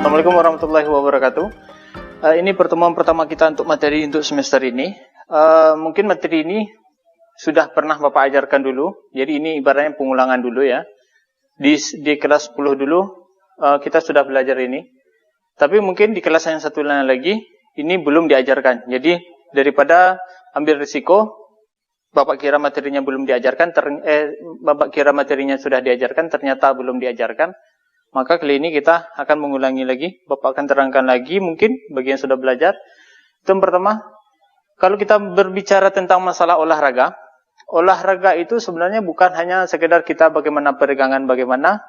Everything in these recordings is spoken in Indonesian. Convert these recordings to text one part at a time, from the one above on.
Assalamualaikum warahmatullahi wabarakatuh. Ini pertemuan pertama kita untuk materi untuk semester ini. Mungkin materi ini sudah pernah Bapak ajarkan dulu. Jadi ini ibaratnya pengulangan dulu ya. Di kelas 10 dulu kita sudah belajar ini. Tapi mungkin di kelas yang satu lagi ini belum diajarkan. Jadi daripada ambil risiko Bapak kira materinya belum diajarkan, Bapak kira materinya sudah diajarkan, ternyata belum diajarkan. Maka kali ini kita akan mengulangi lagi. Bapak akan terangkan lagi mungkin bagi yang sudah belajar. Itu yang pertama, kalau kita berbicara tentang masalah olahraga, olahraga itu sebenarnya bukan hanya sekedar kita bagaimana peregangan, bagaimana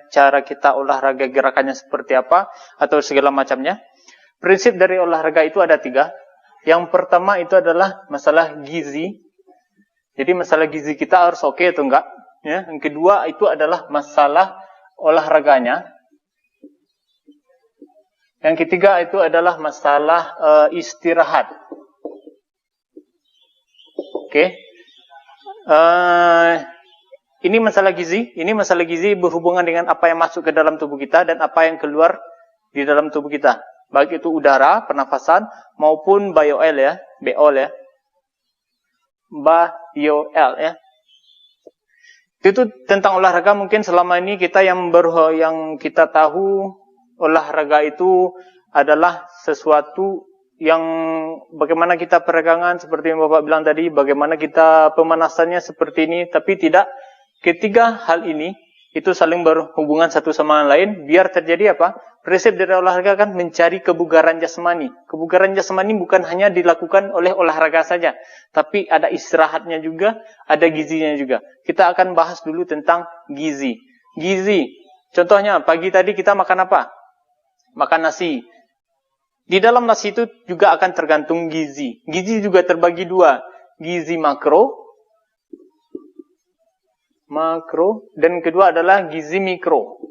cara kita olahraga, gerakannya seperti apa, atau segala macamnya. Prinsip dari olahraga itu ada 3. Yang pertama itu adalah masalah gizi. Jadi masalah gizi kita harus oke atau enggak. Ya. Yang kedua itu adalah masalah olahraganya. Yang ketiga itu adalah masalah istirahat. Oke. Ini masalah gizi. Ini masalah gizi berhubungan dengan apa yang masuk ke dalam tubuh kita dan apa yang keluar di dalam tubuh kita. Baik itu udara, pernafasan maupun bioel ya, BOL ya. Bioel ya. Itu tentang olahraga. Mungkin selama ini kita yang kita tahu olahraga itu adalah sesuatu yang bagaimana kita peregangan seperti yang Bapak bilang tadi, bagaimana kita pemanasannya seperti ini, tapi tidak. Ketiga hal ini itu saling berhubungan satu sama lain biar terjadi apa? Prinsip dari olahraga kan mencari kebugaran jasmani. Kebugaran jasmani bukan hanya dilakukan oleh olahraga saja, tapi ada istirahatnya juga, ada gizinya juga. Kita akan bahas dulu tentang gizi. Gizi, contohnya pagi tadi kita makan apa? Makan nasi. Di dalam nasi itu juga akan tergantung gizi. Gizi juga terbagi 2. Gizi makro, dan kedua adalah gizi mikro.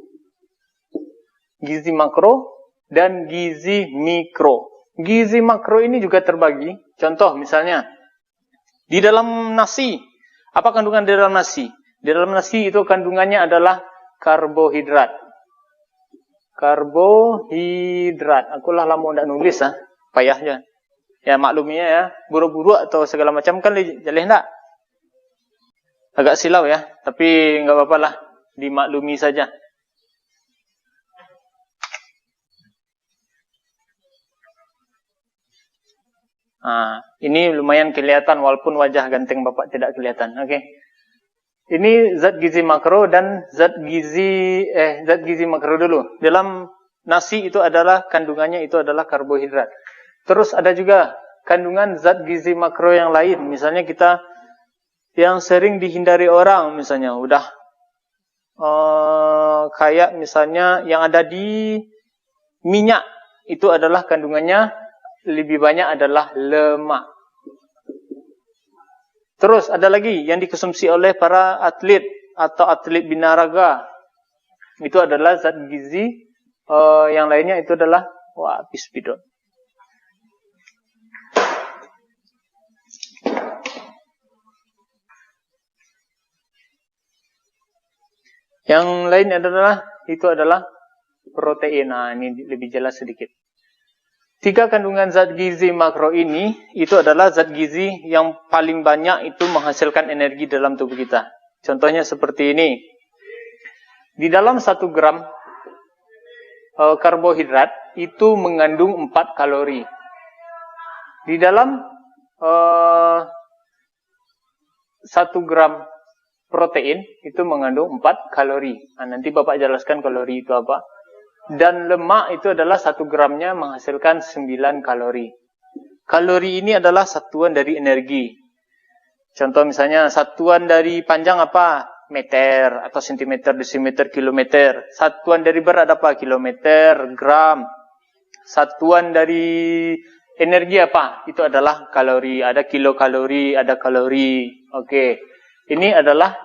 Gizi makro dan gizi mikro. Gizi makro ini juga terbagi. Contoh misalnya, di dalam nasi, apa kandungan di dalam nasi? Di dalam nasi itu kandungannya adalah karbohidrat. Karbohidrat. Akulah lama tidak nulis payahnya. Ya makluminya ya, buru-buru atau segala macam kan jalih enggak? Agak silau ya, tapi enggak apa-apa lah, dimaklumi saja. Ini lumayan kelihatan walaupun wajah ganteng Bapak tidak kelihatan. Oke. Ini zat gizi makro dan zat gizi makro dulu. Dalam nasi itu adalah kandungannya itu adalah karbohidrat. Terus ada juga kandungan zat gizi makro yang lain. Misalnya kita yang sering dihindari orang misalnya udah kayak misalnya yang ada di minyak itu adalah kandungannya lebih banyak adalah lemak. Terus ada lagi yang dikonsumsi oleh para atlet atau atlet binaraga. Itu adalah zat gizi. Yang lainnya itu adalah bispidol. Yang lain adalah protein. Ini lebih jelas sedikit. 3 kandungan zat gizi makro ini itu adalah zat gizi yang paling banyak itu menghasilkan energi dalam tubuh kita. Contohnya seperti ini. Di dalam 1 gram karbohidrat itu mengandung 4 kalori. Di dalam 1 gram protein itu mengandung 4 kalori. Nanti Bapak jelaskan kalori itu apa. Dan lemak itu adalah 1 gramnya menghasilkan 9 kalori. Kalori ini adalah satuan dari energi. Contoh misalnya satuan dari panjang apa? Meter atau sentimeter, desimeter, kilometer. Satuan dari berat apa? Kilometer, gram. Satuan dari energi apa? Itu adalah kalori. Ada kilokalori, ada kalori. Oke. Ini adalah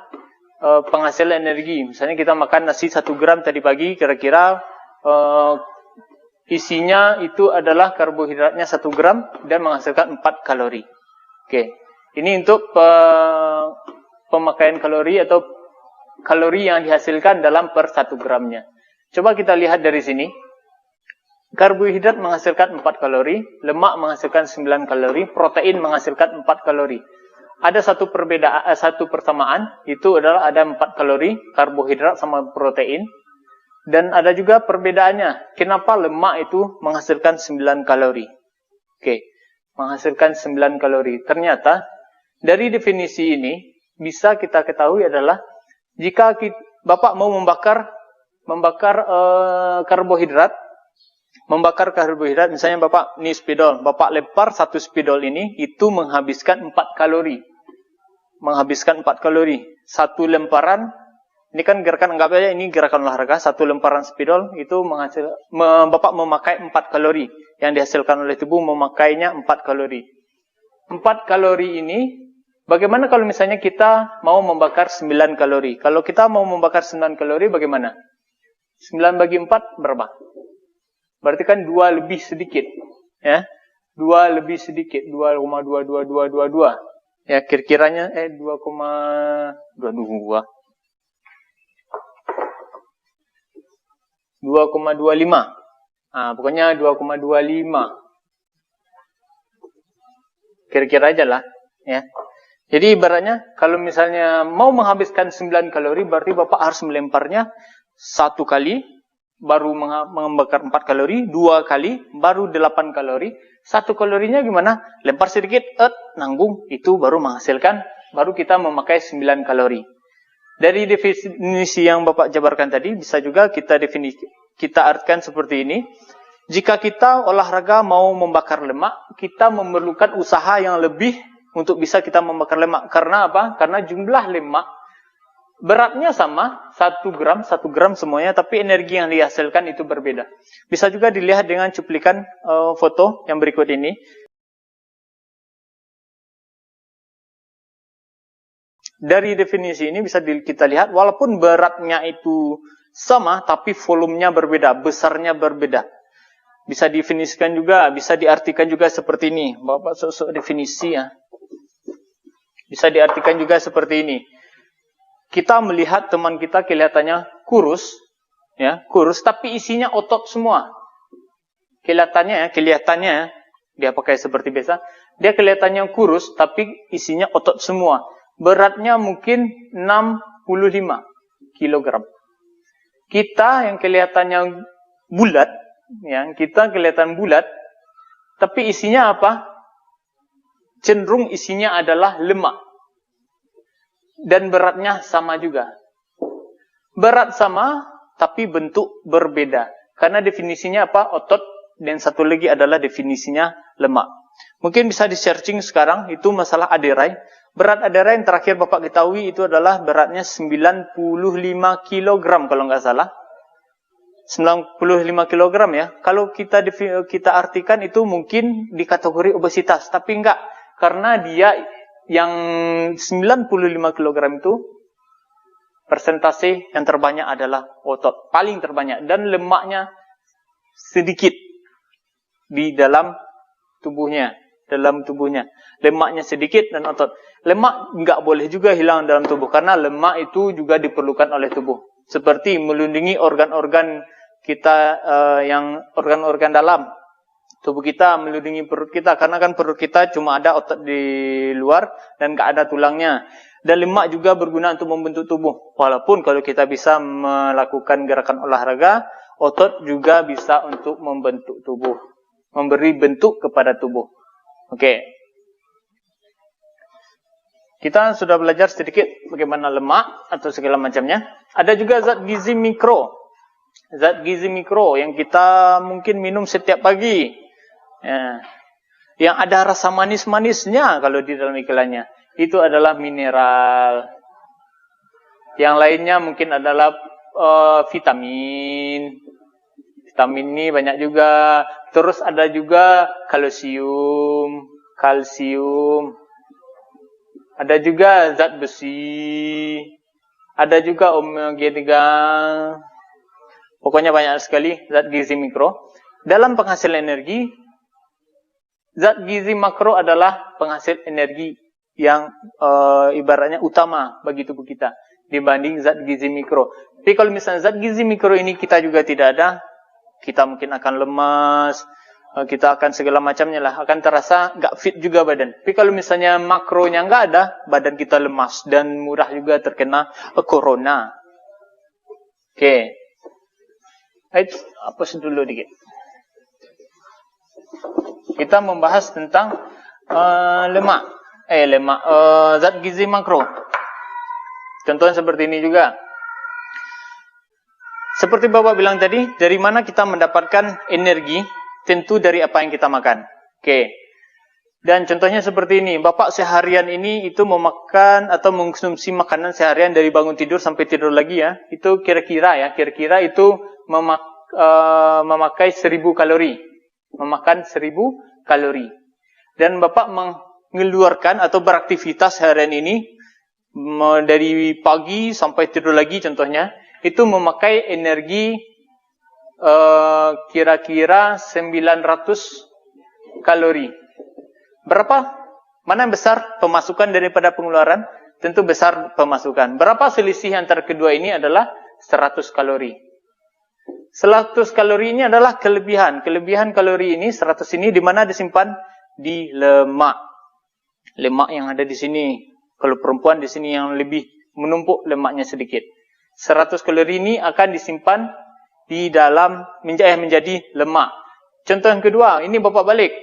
penghasilan energi. Misalnya kita makan nasi 1 gram tadi pagi, kira-kira isinya itu adalah karbohidratnya 1 gram dan menghasilkan 4 kalori. Oke. Ini untuk pemakaian kalori atau kalori yang dihasilkan dalam per 1 gramnya. Coba kita lihat dari sini. Karbohidrat menghasilkan 4 kalori, lemak menghasilkan 9 kalori, protein menghasilkan 4 kalori. Ada satu perbedaan, satu persamaan, itu adalah ada 4 kalori, karbohidrat sama protein. Dan ada juga perbedaannya, kenapa lemak itu menghasilkan 9 kalori. Oke, menghasilkan 9 kalori. Ternyata, dari definisi ini, bisa kita ketahui adalah, jika Bapak mau membakar karbohidrat, misalnya Bapak ini spidol, Bapak lempar satu spidol ini, itu menghabiskan 4 kalori. Satu lemparan, ini kan gerakan, anggap aja ini gerakan olahraga, satu lemparan spidol, itu Bapak memakai 4 kalori. Yang dihasilkan oleh tubuh memakainya 4 kalori. 4 kalori ini, bagaimana kalau misalnya kita mau membakar 9 kalori? Kalau kita mau membakar 9 kalori, bagaimana? 9 bagi 4 berapa? Berarti kan 2 lebih sedikit. Ya, 2 lebih sedikit. 2,22222. Ya, kira-kiranya 2,225. 2,25. Nah, pokoknya 2,25. Kira-kira aja lah. Ya. Jadi ibaratnya, kalau misalnya mau menghabiskan 9 kalori, berarti Bapak harus melemparnya 1 kali, baru membakar 4 kalori, 2 kali, baru 8 kalori. 1 kalorinya gimana? Lempar sedikit, nanggung, itu baru menghasilkan, baru kita memakai 9 kalori. Dari definisi yang Bapak jabarkan tadi, bisa juga kita artikan seperti ini. Jika kita olahraga mau membakar lemak, kita memerlukan usaha yang lebih untuk bisa kita membakar lemak. Karena apa? Karena jumlah lemak, beratnya sama, 1 gram semuanya, tapi energi yang dihasilkan itu berbeda. Bisa juga dilihat dengan cuplikan foto yang berikut ini. Dari definisi ini bisa kita lihat, walaupun beratnya itu sama, tapi volumenya berbeda, besarnya berbeda. Bisa didefinisikan juga, bisa diartikan juga seperti ini. Bapak sok-sok definisi ya. Bisa diartikan juga seperti ini. Kita melihat teman kita kelihatannya kurus, ya, tapi isinya otot semua. Kelihatannya dia pakai seperti biasa. Dia kelihatannya kurus, tapi isinya otot semua. Beratnya mungkin 65 kilogram. Kita yang kelihatannya bulat, tapi isinya apa? Cenderung isinya adalah lemak. Dan beratnya sama juga. Berat sama, tapi bentuk berbeda. Karena definisinya apa? Otot, dan satu lagi adalah definisinya lemak. Mungkin bisa di-searching sekarang, itu masalah aderai. Berat aderai yang terakhir Bapak ketahui itu adalah beratnya 95 kilogram kalau nggak salah. 95 kilogram ya. Kalau kita artikan itu mungkin di kategori obesitas, tapi enggak. Karena dia yang 95 kilogram itu persentase yang terbanyak adalah otot, paling terbanyak, dan lemaknya sedikit di dalam tubuhnya. Lemaknya sedikit dan otot. Lemak enggak boleh juga hilang dalam tubuh, karena lemak itu juga diperlukan oleh tubuh. Seperti melindungi organ-organ kita, yang organ-organ dalam tubuh kita, melindungi perut kita, karena kan perut kita cuma ada otot di luar dan nggak ada tulangnya. Dan lemak juga berguna untuk membentuk tubuh. Walaupun kalau kita bisa melakukan gerakan olahraga, otot juga bisa untuk membentuk tubuh, memberi bentuk kepada tubuh. Oke. Kita sudah belajar sedikit bagaimana lemak atau segala macamnya. Ada juga zat gizi mikro. Zat gizi mikro yang kita mungkin minum setiap pagi. Ya. Yang ada rasa manis-manisnya kalau di dalam iklannya. Itu adalah mineral. Yang lainnya mungkin adalah vitamin. Vitamin ini banyak juga. Terus ada juga kalsium. Ada juga zat besi. Ada juga omega 3. Pokoknya banyak sekali zat gizi mikro. Dalam penghasil energi, zat gizi makro adalah penghasil energi yang ibaratnya utama bagi tubuh kita dibanding zat gizi mikro. Tapi kalau misalnya zat gizi mikro ini kita juga tidak ada, Kita mungkin akan lemas, kita akan segala macamnya lah, akan terasa nggak fit juga badan. Tapi kalau misalnya makronya nggak ada, badan kita lemas dan mudah juga terkena corona. Oke. Hapus dulu dikit. Kita membahas tentang lemak. Zat gizi makro. Contohnya seperti ini juga. Seperti Bapak bilang tadi, dari mana kita mendapatkan energi? Tentu dari apa yang kita makan. Oke. Dan contohnya seperti ini. Bapak seharian ini itu memakan atau mengkonsumsi makanan seharian dari bangun tidur sampai tidur lagi ya. Itu kira-kira itu memakai 1000 kalori. Memakan 1000 kalori. Dan Bapak mengeluarkan atau beraktivitas harian ini dari pagi sampai tidur lagi contohnya. Itu memakai energi kira-kira 900 kalori. Berapa? Mana yang besar pemasukan daripada pengeluaran? Tentu besar pemasukan. Berapa selisih antara kedua ini adalah 100 kalori. 100 kalori ini adalah kelebihan. Kelebihan kalori ini, 100 ini di mana disimpan? Di lemak. Lemak yang ada di sini. Kalau perempuan di sini yang lebih menumpuk lemaknya sedikit. 100 kalori ini akan disimpan di dalam menjadi lemak. Contoh yang kedua, ini Bapak balik.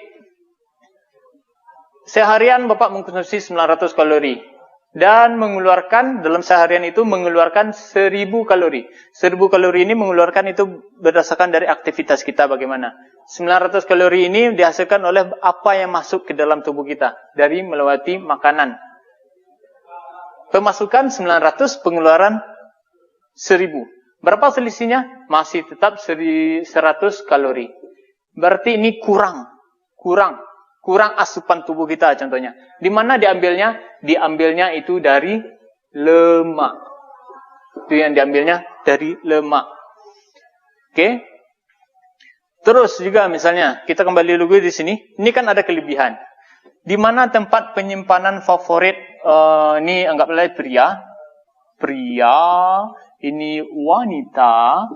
Seharian Bapak mengkonsumsi 900 kalori. Dan mengeluarkan, dalam seharian itu mengeluarkan 1000 kalori. 1000 kalori ini mengeluarkan itu berdasarkan dari aktivitas kita bagaimana. 900 kalori ini dihasilkan oleh apa yang masuk ke dalam tubuh kita. Dari melewati makanan. Pemasukan 900, pengeluaran 1000. Berapa selisihnya? Masih tetap 100 kalori. Berarti ini kurang asupan tubuh kita contohnya. Di mana diambilnya? Diambilnya itu dari lemak. Itu yang diambilnya dari lemak. Oke. Terus juga misalnya kita kembali dulu di sini. Ini kan ada kelebihan. Di mana tempat penyimpanan favorit ini anggaplah pria, ini wanita,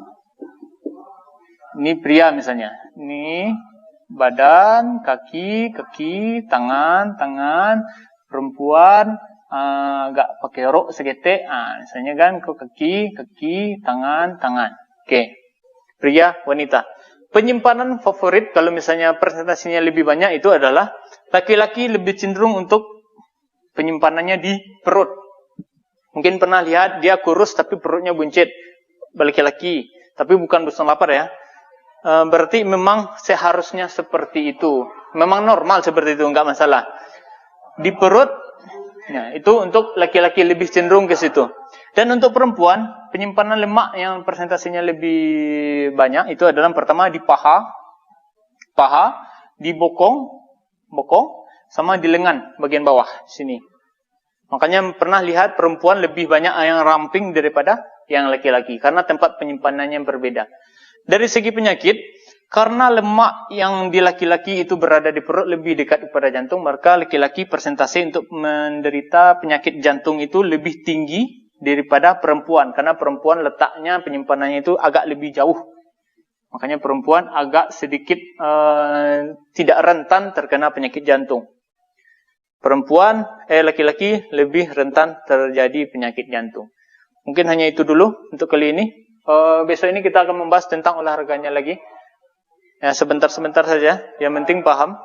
ini pria misalnya. Ini badan, kaki, tangan, perempuan agak pakai rok segetek. Misalnya kan kaki, tangan. Oke. Pria, wanita. Penyimpanan favorit kalau misalnya presentasinya lebih banyak itu adalah laki-laki lebih cenderung untuk penyimpanannya di perut. Mungkin pernah lihat dia kurus tapi perutnya buncit. Laki-laki, tapi bukan bosan lapar ya. Berarti memang seharusnya seperti itu. Memang normal seperti itu, enggak masalah. Di perut, ya, itu untuk laki-laki lebih cenderung ke situ. Dan untuk perempuan, penyimpanan lemak yang persentasinya lebih banyak itu adalah pertama di paha, di bokong, sama di lengan bagian bawah sini. Makanya pernah lihat perempuan lebih banyak yang ramping daripada yang laki-laki karena tempat penyimpanannya berbeda. Dari segi penyakit, karena lemak yang di laki-laki itu berada di perut lebih dekat kepada jantung, maka laki-laki persentase untuk menderita penyakit jantung itu lebih tinggi daripada perempuan. Karena perempuan letaknya penyimpanannya itu agak lebih jauh. Makanya perempuan agak sedikit tidak rentan terkena penyakit jantung. Laki-laki lebih rentan terjadi penyakit jantung. Mungkin hanya itu dulu untuk kali ini. Besok ini kita akan membahas tentang olahraganya lagi. Ya, sebentar-sebentar saja. Yang penting paham.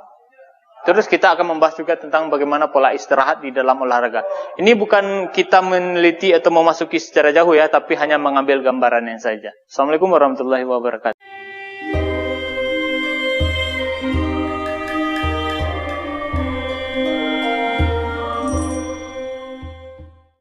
Terus kita akan membahas juga tentang bagaimana pola istirahat di dalam olahraga. Ini bukan kita meneliti atau memasuki secara jauh ya, tapi hanya mengambil gambarannya saja. Assalamualaikum warahmatullahi wabarakatuh.